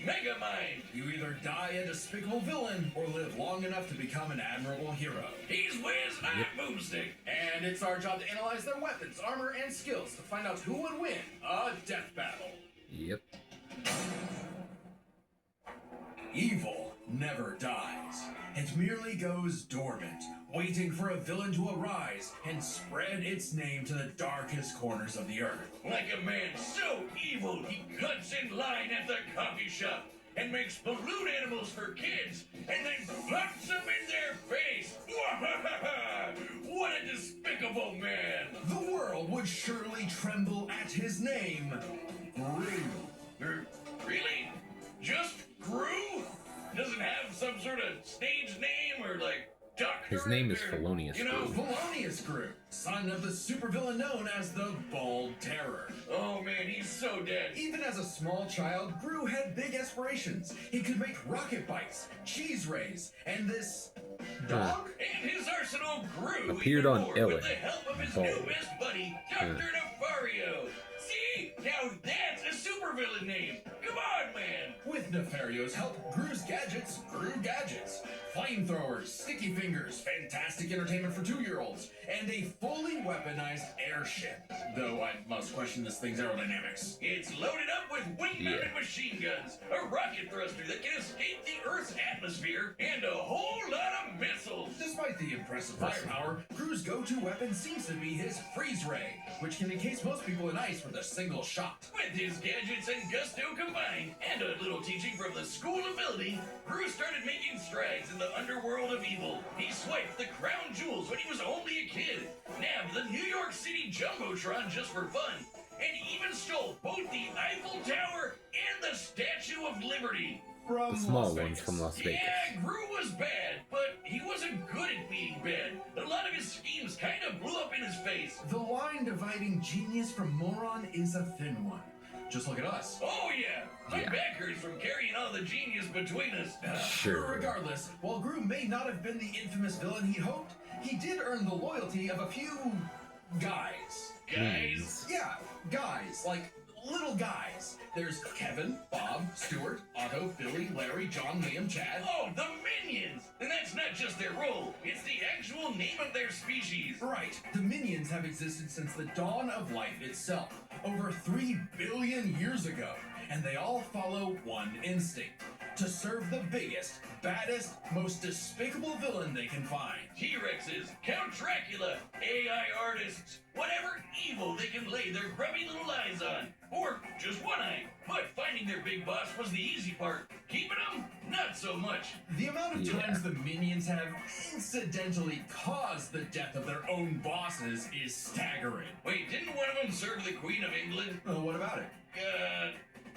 Megamind. You either die a despicable villain or live long enough to become an admirable hero. He's Wiz and I'm Boomstick. And it's our job to analyze their weapons, armor, and skills to find out who would win a death battle. Yep. Evil never dies. It merely goes dormant, waiting for a villain to arise and spread its name to the darkest corners of the earth. Like a man so evil, he cuts in line at the coffee shop and makes balloon animals for kids and then puts them in their face. What a despicable man. The world would surely tremble at his name, Gru. Really? Just Gru? Doesn't have some sort of stage name or like doctor? His name is Felonious You know, Gru. Felonious Gru, son of the supervillain known as the Bald Terror. Oh man, he's so dead. Even as a small child, Gru had big aspirations. He could make rocket bikes, cheese rays, and this dog? And his arsenal grew Appeared even on more Ellen. with the help of his Bald. new best buddy, Dr. Nefario. See? Now that's a supervillain name. Come on, man. With Nefario's help, Gru's gadgets grew gadgets. Flamethrowers, sticky fingers, fantastic entertainment for 2-year-olds, and a fully weaponized airship. Though I must question this thing's aerodynamics. It's loaded up with wing-mounted machine guns, a rocket thruster that can escape the Earth's atmosphere, and a whole lot of missiles. Despite the impressive firepower, Gru's go-to weapon seems to be his freeze ray, which can encase most people in ice with a single shot. With his gadgets and gusto combined, and a little teaching from the School of Ability, Gru started making strides in the underworld of evil. He swiped the crown jewels when he was only a kid, nabbed the New York City Jumbotron just for fun, and even stole both the Eiffel Tower and the Statue of Liberty. From The small Las ones Vegas. from Las Vegas. Yeah, Gru was bad, but he wasn't good at being bad. A lot of his schemes kind of blew up in his face. The line dividing genius from moron is a thin one. Just look at us. Oh yeah, my Yeah. back hurts from carrying all the genius between us. Sure. Regardless, while Gru may not have been the infamous villain he'd hoped, he did earn the loyalty of a few guys. Guys, Yeah, guys, like little guys. There's Kevin, Bob, Stuart, Otto, Billy, Larry, John, Liam, Chad. oh, the Minions! And that's not just their role, it's the actual name of their species. Right, the Minions have existed since the dawn of life itself, over 3 billion years ago, and they all follow one instinct: to serve the biggest, baddest, most despicable villain they can find. T-Rexes, Count Dracula, AI artists, whatever evil they can lay their grubby little eyes on. Or just one eye. But finding their big boss was the easy part. Keeping them, not so much. The amount of Yeah. times the Minions have incidentally caused the death of their own bosses is staggering. Wait, didn't one of them serve the Queen of England? Well, what about it?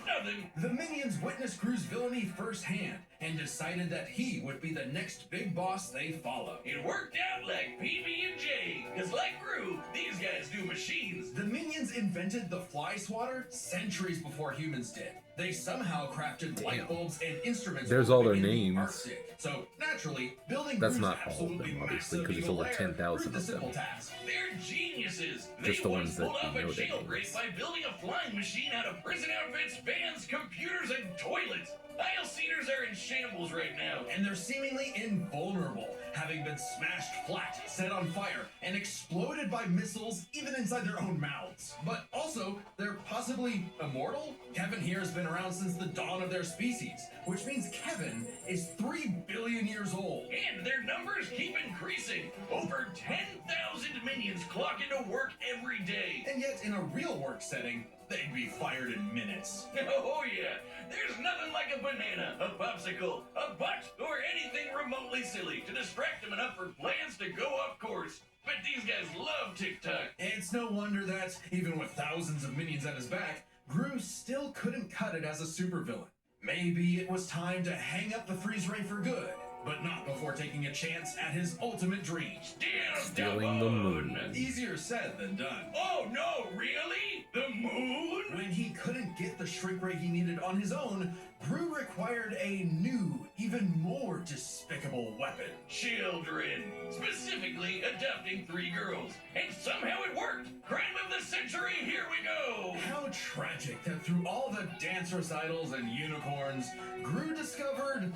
Nothing. The Minions witnessed Gru's villainy firsthand and decided that he would be the next big boss they follow. It worked out like PB&J, because like Gru, these guys do machines. The Minions invented the fly swatter centuries before humans did. They somehow crafted light bulbs and instruments. There's for all their living in the names. Arctic. So naturally, building That's Gru's not all of absolutely them, obviously, massive 'cause there's evil over lair 10,000 proved a of them. simple task. They're geniuses. Just They the once ones that pulled off you a know their jailbreak names. by building a flying machine out of prison outfits, vans, computers, and toilets. Aisle seaters are in shambles right now. And they're seemingly invulnerable, having been smashed flat, set on fire, and exploded by missiles even inside their own mouths. But also, they're possibly immortal? Kevin here has been around since the dawn of their species, which means Kevin is 3 billion years old. And their numbers keep increasing. Over 10,000 minions clock into work every day. And yet, in a real work setting, they'd be fired in minutes. Oh yeah, there's nothing like a banana, a popsicle, a butt, or anything remotely silly to distract them enough for plans to go off course. But these guys love TikTok. It's no wonder that, even with thousands of minions at his back, Gru still couldn't cut it as a supervillain. Maybe it was time to hang up the freeze ray for good. but not before taking a chance at his ultimate dream. Stealing the moon. Easier said than done. Oh no, really? The moon? When he couldn't get the shrink ray he needed on his own, Gru required a new, even more despicable weapon. Children. Specifically adopting 3 girls. And somehow it worked. Crime of the century, here we go. How tragic that through all the dance recitals and unicorns, Gru discovered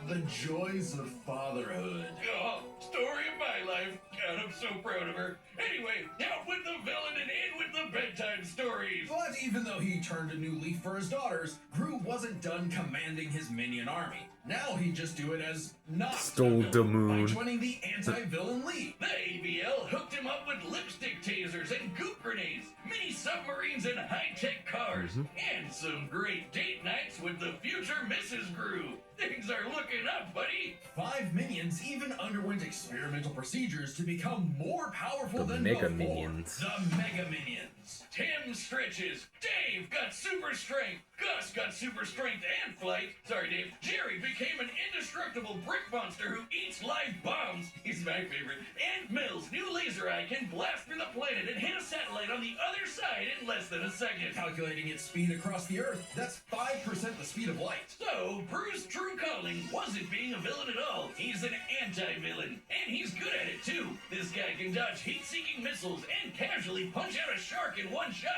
the joys of fatherhood. Oh, story of my life. God, I'm so proud of her. Anyway, out with the villain and in with the bedtime stories. But even though he turned a new leaf for his daughters, Gru wasn't done commanding his minion army. Now he'd just do it as not Stole the moon. by joining the anti-villain league. The ABL hooked him up with lipstick tasers and goop grenades, mini submarines and high-tech cars, and some great date nights with the future Mrs. Gru. Things are looking up, buddy. 5 minions even underwent experimental procedures to become more powerful The than Mega before. Minions. The Mega Minions. Tim stretches. Dave got super strength. Gus got super strength and flight. Sorry, Dave. Jerry became an indestructible brick monster who eats live bombs. He's my favorite. And Mills' new laser eye can blast through the planet and hit a satellite on the other side in less than a second. Calculating its speed across the Earth, that's 5% the speed of light. So, Bruce's true calling wasn't being a villain at all. He's an anti-villain. And he's good at it, too. This guy can dodge heat-seeking missiles and casually punch out a shark in one shot.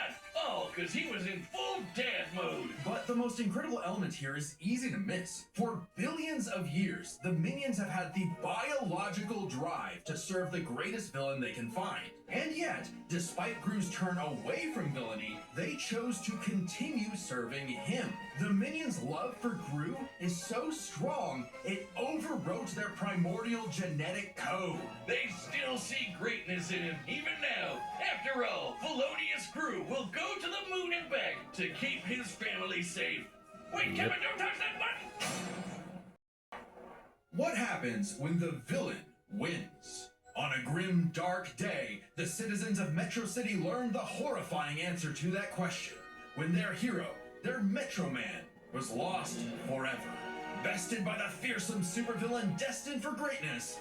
All because he was in full dad mode. But the most incredible element here is easy to miss. For billions of years, the minions have had the biological drive to serve the greatest villain they can find. And yet, despite Gru's turn away from villainy, they chose to continue serving him. The minions' love for Gru is so strong, it overwrote their primordial genetic code. They still see greatness in him, even now. After all, Felonious Gru will go to the moon and back to keep his family safe. Wait, Kevin, don't touch that button! What happens when the villain wins? On a grim, dark day, the citizens of Metro City learned the horrifying answer to that question. When their hero, their Metro Man, was lost forever. Bested by the fearsome supervillain destined for greatness,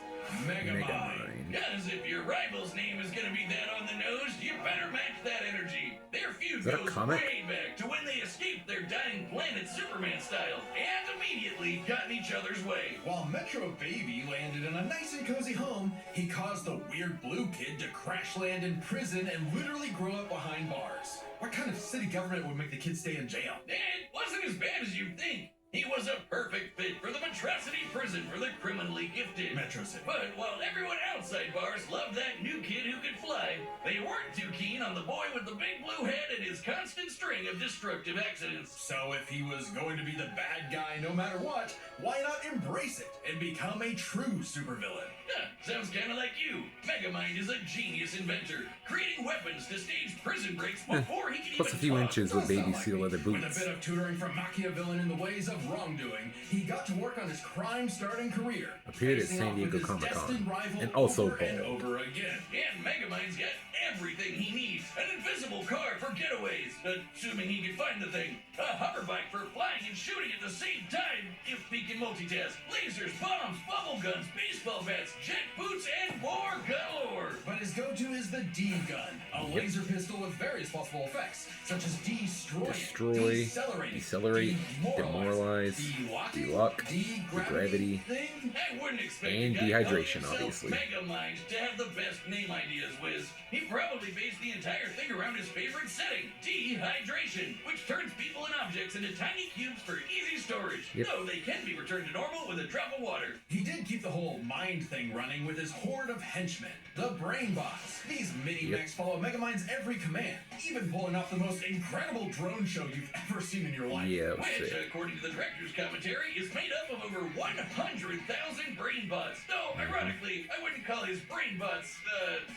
Megamind. Because if your rival's name is gonna be that on the nose, you better match that energy. Their feud Is that a goes comic? way back to when they escaped their dying planet Superman style and immediately got in each other's way. While Metro Baby landed in a nice and cozy home, he caused the weird blue kid to crash land in prison and literally grow up behind bars. What kind of city government would make the kid stay in jail? It wasn't as bad as you'd think. He was a perfect fit for the Metrocity prison for the criminally gifted. Metro City. But while everyone outside bars loved that new kid who could fly, they weren't too keen on the boy with the big blue head and his constant string of destructive accidents. So if he was going to be the bad guy no matter what, why not embrace it and become a true supervillain? Sounds kinda like you. Megamind is a genius inventor, creating weapons to stage prison breaks before he can Plus even a few talk. inches with Does sound baby like seal me. leather With a boots. bit of tutoring from Machiavellian in the ways of wrongdoing, he got to work on his crime-starting career. Appeared at facing San off with Diego his Comic-Con, destined rival and also over and Bald. over again. And Megamind's got everything he needs. An invisible car for getaways, assuming he can find the thing. A hover bike for flying and shooting at the same time, if he can multitask. Lasers, bombs, bubble guns, baseball bats, jet boots, and more galore. But his go-to is the D-gun, a laser pistol with various possible effects, such as destroy, decelerate, demoralize, delock, degravity, thing. I wouldn't expect and a guy dehydration, calling himself obviously. Megamind to have the best name ideas, Wiz. He probably based the entire thing around his favorite setting, dehydration, which turns people and objects into tiny cubes for easy storage. Yep. Though they can be returned to normal with a drop of water. He did keep the whole mind thing running with his horde of henchmen, the Brain Bots. These mini-mechs follow Megamind's every command, even pulling off the most incredible drone show you've ever seen in your life. Yeah, Which, sick. according to the director's commentary, is made up of over 100,000 brain bots. Though, ironically, I wouldn't call his brain bots,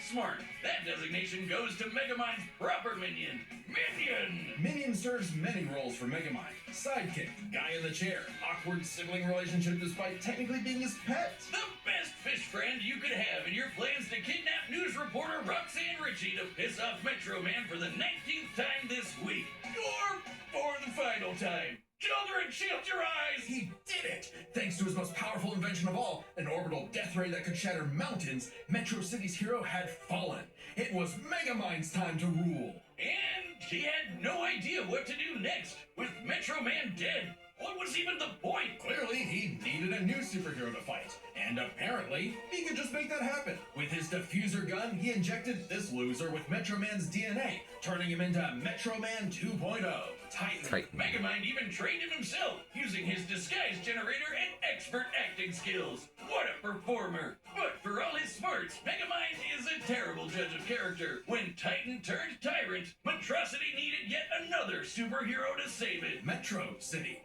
smart. That designation goes to Megamind's proper minion, Minion! Minion serves many roles for Megamind. Sidekick, guy in the chair, awkward sibling relationship despite technically being his pet. The best fish friend you could have in your plans to kidnap news reporter Roxanne Ritchie to piss off Metro Man for the 19th time this week. Or for the final time. Children, shield your eyes! He did it! Thanks to his most powerful invention of all, an orbital death ray that could shatter mountains, Metro City's hero had fallen. It was Megamind's time to rule. And he had no idea what to do next. With Metro Man dead, what was even the point? Clearly, he needed a new superhero to fight. And apparently, he could just make that happen. With his diffuser gun, he injected this loser with Metro Man's DNA, turning him into Metro Man 2.0. Titan. Megamind even trained him himself, using his disguise generator and expert acting skills. What a performer! But for all his smarts, Megamind is a terrible judge of character. When Titan turned tyrant, Monstrosity needed yet another superhero to save it. Metro City.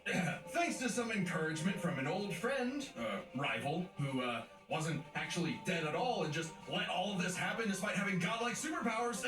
Thanks to some encouragement from an old friend, rival, who wasn't actually dead at all and just let all of this happen despite having godlike superpowers.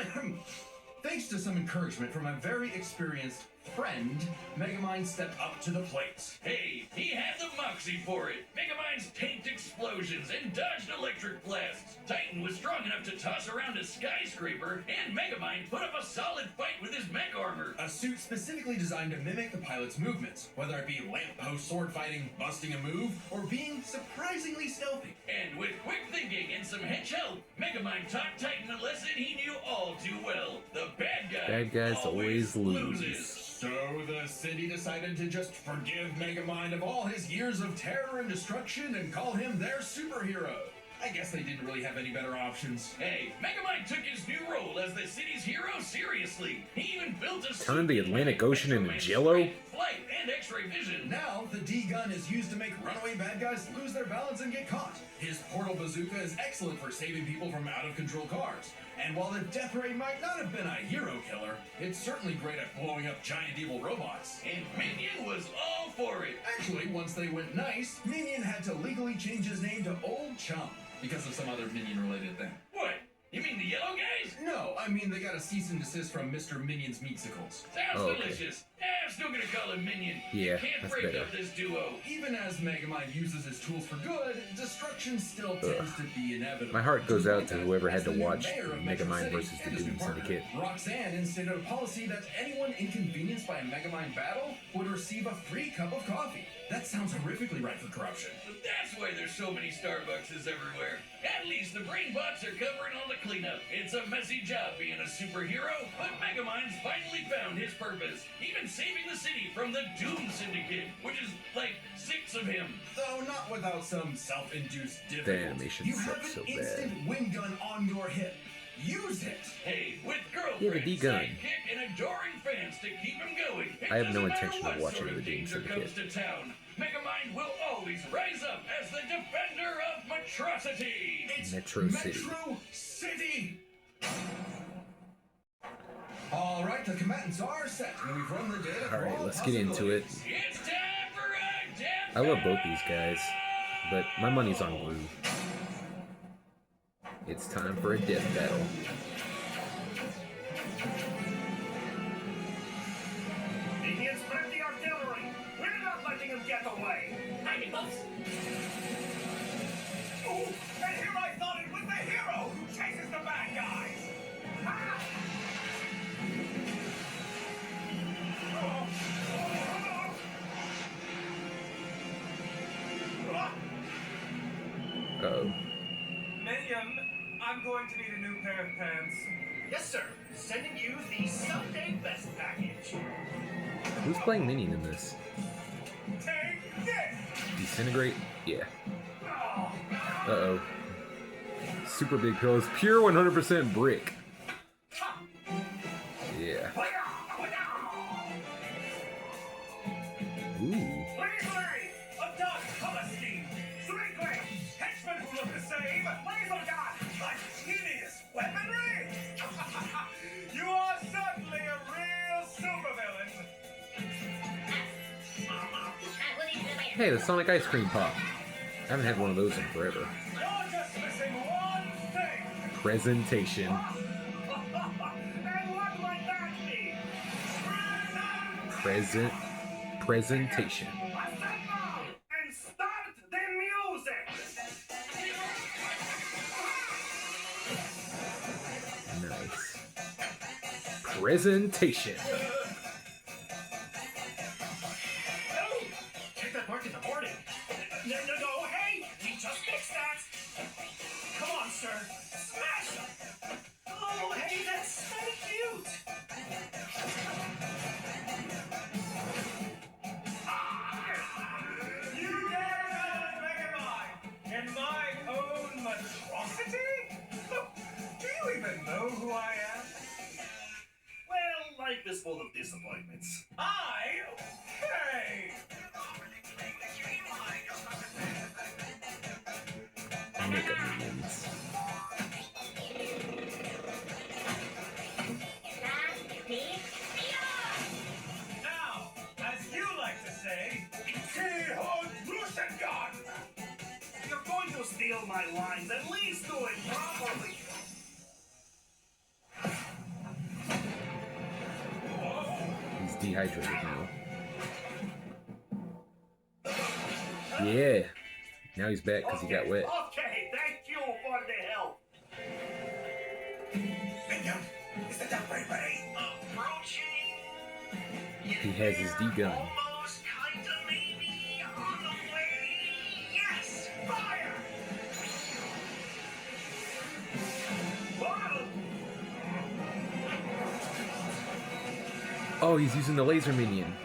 Thanks to some encouragement from a very experienced friend, Megamind stepped up to the plate. Hey, he had the moxie for it. Megamind's tanked explosions and dodged electric blasts. Titan was strong enough to toss around a skyscraper, and Megamind put up a solid fight with his mech armor. A suit specifically designed to mimic the pilot's movements, whether it be lamppost sword fighting, busting a move, or being surprisingly stealthy. And with quick thinking and some hench help, Megamind taught Titan a lesson he knew all too well. The bad guys always lose. So the city decided to just forgive Megamind of all his years of terror and destruction and call him their superhero. I guess they didn't really have any better options. Hey, Megamind took his new role as the city's hero seriously. He even built a Turned the Atlantic Ocean into Metroman's Jello? strength, flight, and X-ray vision. Now, the D-gun is used to make runaway bad guys lose their balance and get caught. His portal bazooka is excellent for saving people from out-of-control cars. And while the Death Ray might not have been a hero killer, it's certainly great at blowing up giant evil robots. And Minion was all for it. Actually, once they went nice, Minion had to legally change his name to Old Chum because of some other Minion-related thing. What? You mean the yellow guys? No, I mean they got a cease and desist from Mr. Minion's Meatsicles. Sounds Okay. delicious. I'm still gonna call him Minion. Yeah, You can't that's break better. up this duo. Even as Megamind uses his tools for good, destruction still tends to be inevitable. My heart goes out to whoever had to As the new watch mayor of Metro Megamind City versus the and his new Doom partner, Syndicate. Roxanne instituted a policy that anyone inconvenienced by a Megamind battle would receive a free cup of coffee. That sounds horrifically right for corruption. But that's why there's so many Starbuckses everywhere. At least the brain bots are covering all the cleanup. It's a messy job being a superhero, but Megamind's finally found his purpose, even saving the city from the Doom Syndicate, which is like 6 of him. Though not without some self-induced difficulty. The animation You have sucks an so bad. instant wind gun on your hip. Use it! Hey, with Yeah, the girlfriend, D-gun. sidekick, and adoring fans to keep him going, it I have no doesn't matter intention of what watching sort the Doom danger Syndicate. comes to town. Megamind will always rise up as the defender of Monstrosity. It's Metro City. Metro City! Alright, the combatants are set, and we've run the data for Alright, all let's get into it. It's time for a death I love both these guys, but my money's on Blue. It's time for a death battle. Minions, spread the artillery! We're not letting them get away! Mighty Buffs. Oh, and here I thought it was the hero who chases the bad guys! Ah! Oh, oh, oh. Ah! Uh-oh. Minion, I'm going to need a new pair of pants. Yes, sir. Sending you the Sunday Best Package. Who's playing Minion in this? Take this! Disintegrate? Yeah. Oh. Uh-oh. Super big pillows. Pure 100% brick. Yeah. Ooh. Weasley! A dog color scheme! Strictly! Henchmen who look the same! Laser gun! Like hideous weaponry! You are certainly a real supervillain! Hey, the Sonic Ice Cream Pop. I haven't had one of those in forever. You're just missing one thing! Presentation. And what might that be? Presentation. Assemble! And start the music! Nice. Presentation. work in the morning. No, hey! We just fixed that! Come on, sir. Smash him! Oh, hey, that's so cute! You dare challenge Megamind in my own monstrosity? Do you even know who I am? Well, life is full of disappointments. Hey! Megamind. Now, as you like to say, if you're going to steal my lines, at least do it properly. He's dehydrated now. Yeah. Now he's back because he got wet. Okay, thank you for the help. Minion, is the death ray ready? Approaching. He has his D gun. Almost, kinda, maybe, on the way. Yes, fire! Whoa! Oh, he's using the laser minion.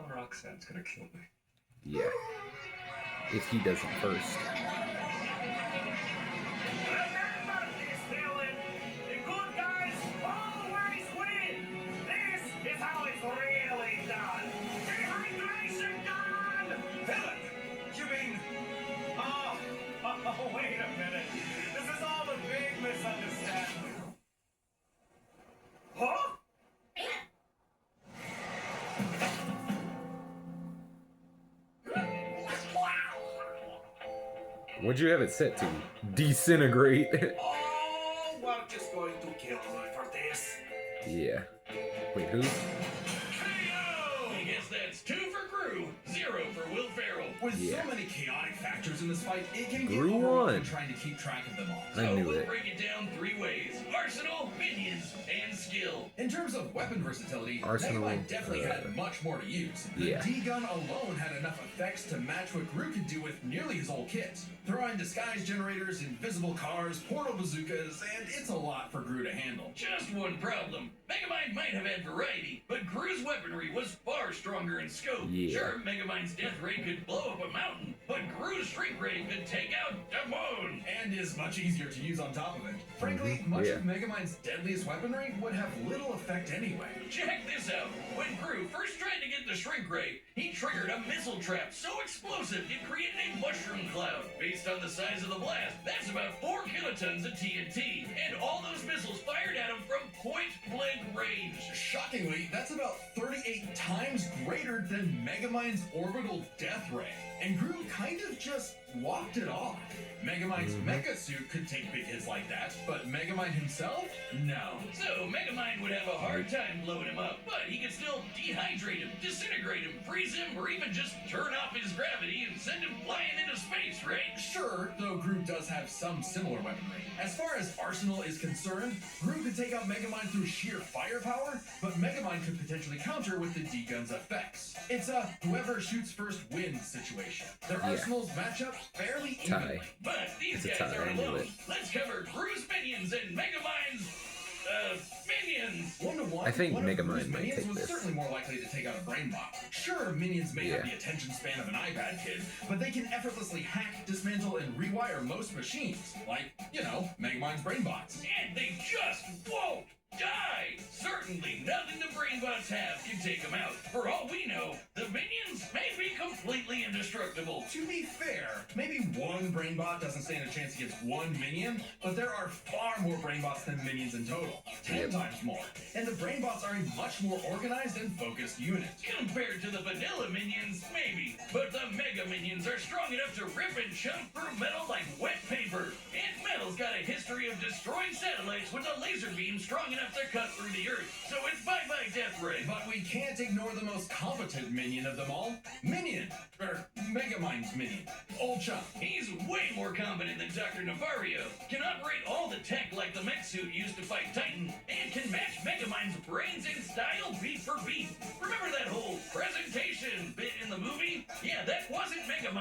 Roxanne's gonna kill me. Yeah. If he does it first. Remember this, villain! The good guys always win! This is how it's really done! Dehydration gun! Villain! You mean... Oh, wait a minute. This is all a big misunderstanding. Huh? What'd you have it set to? Disintegrate. Oh, we're just going to kill me for this. Yeah. Wait, who? KO! I guess that's 2 for Gru, 0 for Will Ferrell. With Yeah. so many chaotic factors in this fight, it can get Gru overwhelming won. trying to keep track of them all. I So knew we'll it. break it down 3 ways: arsenal, minions, and skill. In terms of weapon versatility, Arsenal, Megamind definitely had much more to use. The yeah. D-gun alone had enough effects to match what Gru could do with nearly his whole kit. Throw in disguise generators, invisible cars, portal bazookas, and it's a lot for Gru to handle. Just one problem. Megamind might have had variety, but Gru's weaponry was far stronger in scope. Yeah. Sure, Megamind's death ray could blow up a mountain, but Gru's shrink ray could take out the moon. And is much easier to use on top of it. Frankly, much Yeah. of Megamind's deadliest weaponry would have little effect anyway. Check this out. When Gru first tried to get the shrink ray, he triggered a missile trap so explosive it created a mushroom cloud. Based on the size of the blast, that's about 4 kilotons of TNT, and all those missiles fired at him from point-blank range. Shockingly, that's about 38 times greater than Megamind's orbital death ray. And Gru kind of just walked it off. Megamind's mecha suit could take big hits like that, but Megamind himself? No. So Megamind would have a hard time blowing him up, but he could still dehydrate him, disintegrate him, freeze him, or even just turn off his gravity and send him flying into space, right? Sure, though Gru does have some similar weaponry. As far as arsenal is concerned, Gru could take out Megamind through sheer firepower, but Megamind could potentially counter with the D-gun's effects. It's a whoever shoots first wins situation. Their Yeah. arsenals match up fairly Tie. evenly. But these It's a guys tie, are I knew alone. it. Let's cover Gru's minions and Megamind's, minions. 1-to-1, I think one of Megamind Gru's might minions take was this. certainly more likely to take out a brain bot. Sure, minions may have Yeah. the attention span of an iPad kid, but they can effortlessly hack, dismantle, and rewire most machines. Like, you know, Megamind's brain bots. And they just won't die. Certainly nothing the brainbots have can take them out. For all we know, the minions may be completely indestructible. To be fair, maybe one brain bot doesn't stand a chance against one minion, but there are far more brain bots than minions in total. 10 times more. And the brain bots are a much more organized and focused unit. Compared to the vanilla minions, maybe. But the mega minions are strong enough to rip and chunk through metal like wet paper. And metal's got a history of destroying satellites with a laser beam strong enough to cut through the earth. So it's bye-bye death ray. But we can't ignore the most competent minion of them all. Minion! Megamind's minion. Old Chunk. He's way more competent than Dr. Navario, can operate all the tech like the mech suit used to fight Titan, and can match Megamind's brains and style beat for beat. Remember that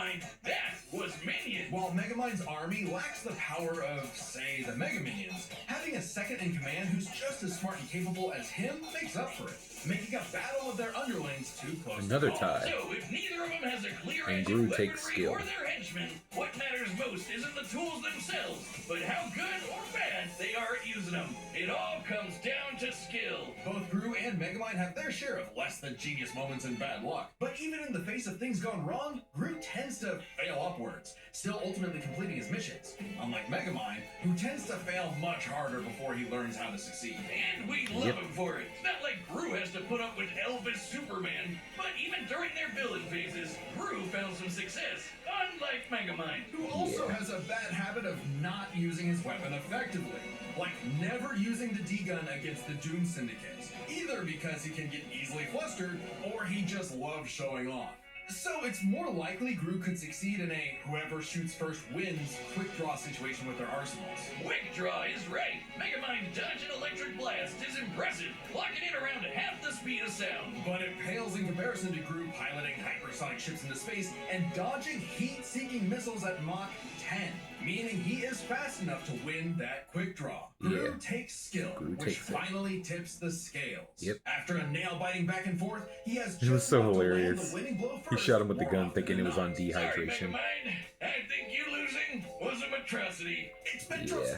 Megamind, that was Minion. While Megamind's army lacks the power of, say, the Mega Minions, having a second in command who's just as smart and capable as him makes up for it, making a battle of their underlings too close Another to call. tie. So, if neither of them has a clear And edge Gru in takes weaponry skill. or their henchmen, what matters most isn't the tools themselves, but how good or bad they are at using them. It all comes down to skill. Both Gru and Megamind have their share of less than genius moments and bad luck. But even in the face of things gone wrong, Gru tends to fail upwards, still ultimately completing his missions. Unlike Megamind, who tends to fail much harder before he learns how to succeed. And we love him for it. It's not like Gru has to put up with Elvis Superman, but even during their villain phases, Gru found some success, unlike Megamind. Who also has a bad habit of not using his weapon effectively. Like never using the D-gun against the Doom Syndicate. Either because he can get easily flustered, or he just loves showing off. So it's more likely Gru could succeed in a whoever shoots first wins quick draw situation with their arsenals. Quick Draw is right. Megamind dodge an electric blast is impressive, clocking in around half the speed of sound. But it pales in comparison to Gru piloting hypersonic ships into space and dodging heat-seeking missiles at Mach 10, meaning he is fast enough to win that quick draw. Gru takes skill, Gru which takes it. finally tips the scales. Yep. After a nail-biting back and forth, he has It was just so enough to land hilarious. the winning blow He first, shot him with the more gun often thinking than it was on not. Sorry, dehydration. Megamind. I think you losing was a atrocity. It's been trust.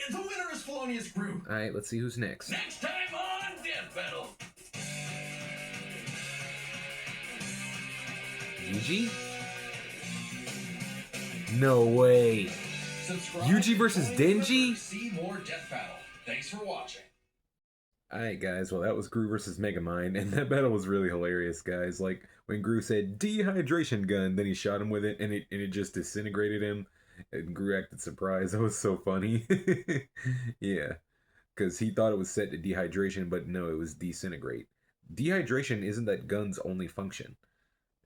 The winner is Felonious Gru. Alright, let's see who's next. Next time on Death Battle. Yuji? No way. Subscribe Yuji versus and Denji? see more Death Battle. Thanks for watching. Alright guys, well that was Gru versus Megamind, and that battle was really hilarious, guys. Like, when Gru said, dehydration gun, then he shot him with it, and it just disintegrated him, and Gru acted surprised. That was so funny. Yeah, because he thought it was set to dehydration, but no, it was disintegrate. Dehydration isn't that gun's only function.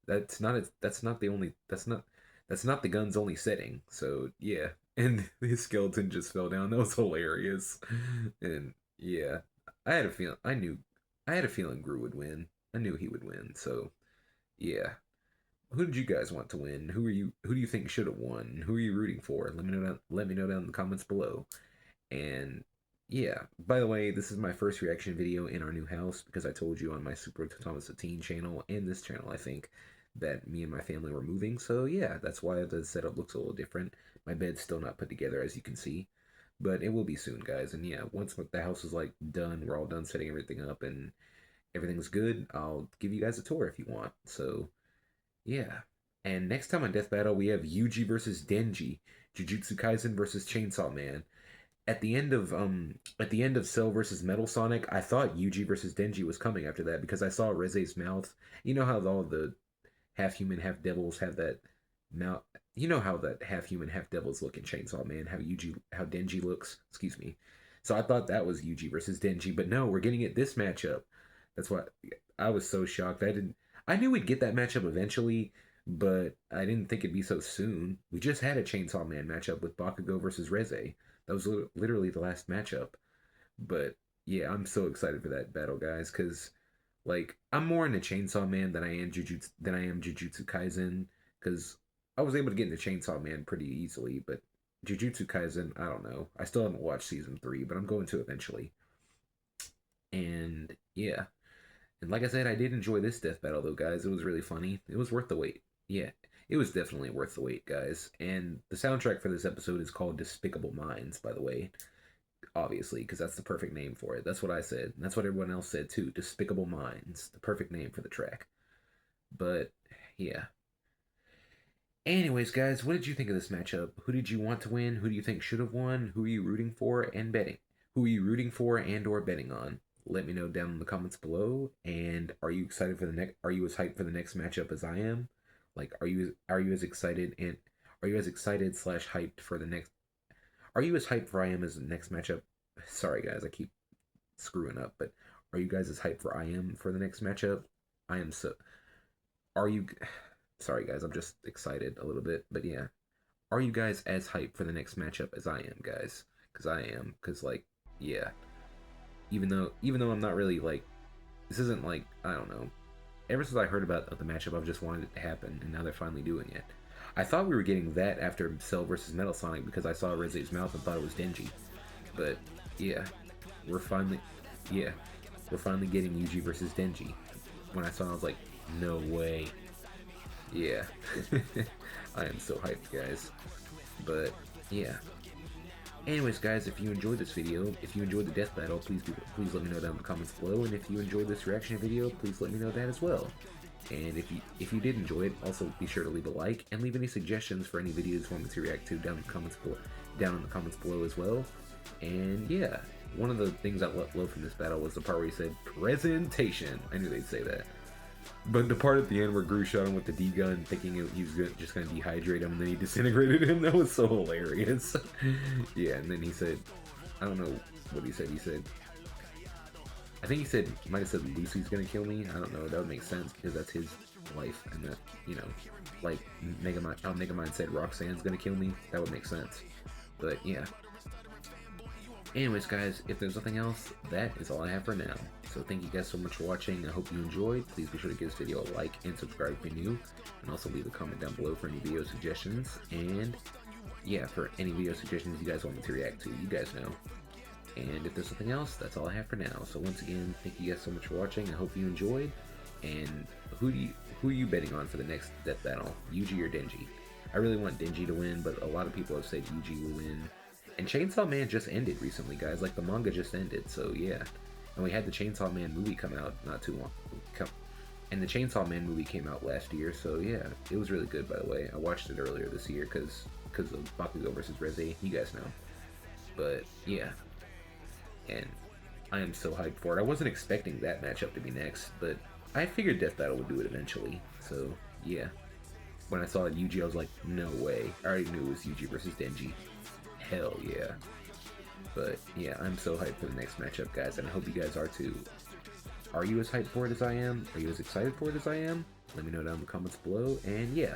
That's not the gun's only setting. So yeah, and his skeleton just fell down. That was hilarious. And yeah, I had a feeling Gru would win. I knew he would win. So yeah, who did you guys want to win? Who do you think should have won? Who are you rooting for? Let me know down in the comments below. And yeah, by the way, this is my first reaction video in our new house because I told you on my Super Thomas the Teen channel and this channel, I think, that me and my family were moving. So yeah, that's why the setup looks a little different. My bed's still not put together, as you can see, but it will be soon, guys. And yeah, once the house is like done, we're all done setting everything up and everything's good, I'll give you guys a tour if you want. So yeah, and next time on Death Battle, we have Yuji versus Denji, Jujutsu Kaisen versus Chainsaw Man. At the end of Cell versus Metal Sonic, I thought Yuji versus Denji was coming after that because I saw Reze's mouth. You know how all the half-human, half-devils have that mouth. You know how that half-human, half-devils look in Chainsaw Man. How Denji looks. Excuse me. So I thought that was Yuji versus Denji, but no, we're getting it this matchup. That's why I was so shocked. I knew we'd get that matchup eventually, but I didn't think it'd be so soon. We just had a Chainsaw Man matchup with Bakugo versus Reze. That was literally the last matchup. But yeah, I'm so excited for that battle, guys, because like I'm more into Chainsaw Man than I am Jujutsu Kaisen, because I was able to get into Chainsaw Man pretty easily, but Jujutsu Kaisen, I don't know. I still haven't watched season 3, but I'm going to eventually. And yeah. And like I said, I did enjoy this death battle though, guys. It was really funny. It was worth the wait. Yeah, it was definitely worth the wait, guys. And the soundtrack for this episode is called Despicable Minds, by the way. Obviously, because that's the perfect name for it. That's what I said. And that's what everyone else said too. Despicable Minds. The perfect name for the track. But, yeah. Anyways, guys, what did you think of this matchup? Who did you want to win? Who do you think should have won? Who are you rooting for and betting? Who are you rooting for and or betting on? Let me know down in the comments below. And are you excited for the next? Are you as hyped for the next matchup as I am? Like, are you as excited and are you as excited / hyped for the next? Are you as hyped for I am as the next matchup? Sorry, guys, I keep screwing up. But are you guys as hyped for I am for the next matchup? I am so. Are you? Sorry, guys, I'm just excited a little bit. But yeah, are you guys as hyped for the next matchup as I am, guys? Because I am. Because like, yeah. Even though I'm not really like, this isn't like, I don't know, ever since I heard about the matchup, I've just wanted it to happen, and now they're finally doing it. I thought we were getting that after Cell versus Metal Sonic because I saw Reze's mouth and thought it was Denji. But yeah, we're finally getting Yuji versus Denji. When I saw it, I was like, no way. Yeah. I am so hyped, guys. But yeah. Anyways, guys, if you enjoyed this video, if you enjoyed the death battle, please let me know down in the comments below. And if you enjoyed this reaction video, please let me know that as well. And if you did enjoy it, also be sure to leave a like and leave any suggestions for any videos you want me to react to down in the comments below as well. And yeah, one of the things I loved from this battle was the part where he said presentation. I knew they'd say that. But the part at the end where Gru shot him with the D gun, thinking he was just gonna dehydrate him, and then he disintegrated him, that was so hilarious. Yeah, and then he said, I don't know what he said. I think he might have said Lucy's gonna kill me. I don't know. That would make sense because that's his life, and that, you know, like Megamind, how Megamind said Roxanne's gonna kill me. That would make sense. But yeah. Anyways, guys, if there's nothing else, that is all I have for now. So thank you guys so much for watching. I hope you enjoyed. Please be sure to give this video a like and subscribe if you're new, and also leave a comment down below for any video suggestions. And yeah, for any video suggestions you guys want me to react to, you guys know. And if there's something else, that's all I have for now. So once again, thank you guys so much for watching. I hope you enjoyed. And who are you betting on for the next death battle? Yuji or Denji? I really want Denji to win, but a lot of people have said Yuji will win. And Chainsaw Man just ended recently, guys. Like, the manga just ended, so yeah. And we had the Chainsaw Man movie come out not too long. And the Chainsaw Man movie came out last year, so yeah. It was really good, by the way. I watched it earlier this year because of Bakugo vs. Reze. You guys know. But yeah. And I am so hyped for it. I wasn't expecting that matchup to be next, but I figured Death Battle would do it eventually. So yeah. When I saw Yuji, I was like, no way. I already knew it was Yuji versus Denji. Hell yeah. But yeah, I'm so hyped for the next matchup, guys, and I hope you guys are too. Are you as hyped for it as I am? Are you as excited for it as I am? Let me know down in the comments below. And yeah,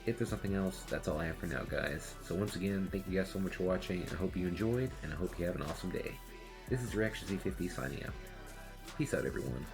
if there's nothing else, that's all I have for now, guys. So once again, thank you guys so much for watching. I hope you enjoyed, and I hope you have an awesome day. This is Reaction Z50 signing out. Peace out, everyone.